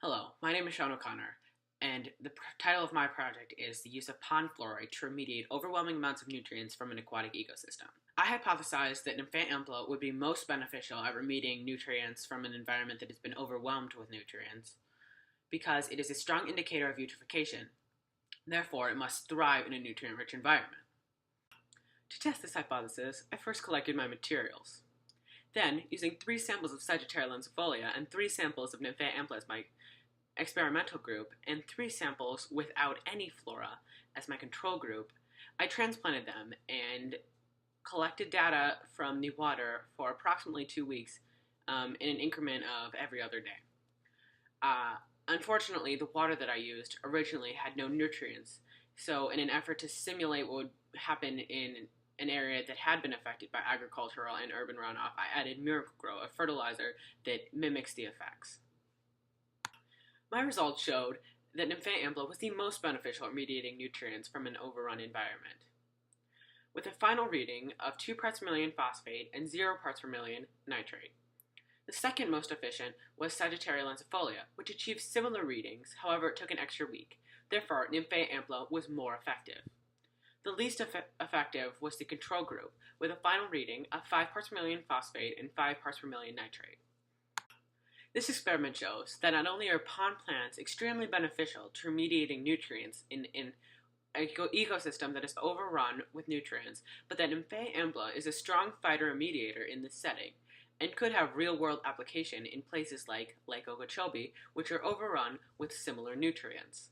Hello, my name is Sean O'Connor, and the title of my project is the use of pond fluoride to remediate overwhelming amounts of nutrients from an aquatic ecosystem. I hypothesized that Nymphaea would be most beneficial at remediating nutrients from an environment that has been overwhelmed with nutrients, because it is a strong indicator of eutrophication. Therefore, it must thrive in a nutrient-rich environment. To test this hypothesis, I first collected my materials. Then, using 3 samples of Sagittaria lancifolia and 3 samples of Nymphaea as my experimental group, and 3 samples without any flora as my control group, I transplanted them and collected data from the water for approximately 2 weeks in an increment of every other day. Unfortunately, the water that I used originally had no nutrients, so in an effort to simulate what would happen in an area that had been affected by agricultural and urban runoff, I added Miracle-Gro, a fertilizer that mimics the effects. My results showed that Nymphaea was the most beneficial at mediating nutrients from an overrun environment, with a final reading of 2 parts per million phosphate and 0 parts per million nitrate. The second most efficient was Sagittaria lancifolia, which achieved similar readings, however it took an extra week. Therefore, Nymphaea was more effective. The least effective was the control group, with a final reading of 5 parts per million phosphate and 5 parts per million nitrate. This experiment shows that not only are pond plants extremely beneficial to remediating nutrients in an ecosystem that is overrun with nutrients, but that Nymphaea is a strong fighter and mediator in this setting, and could have real-world application in places like Lake Okeechobee, which are overrun with similar nutrients.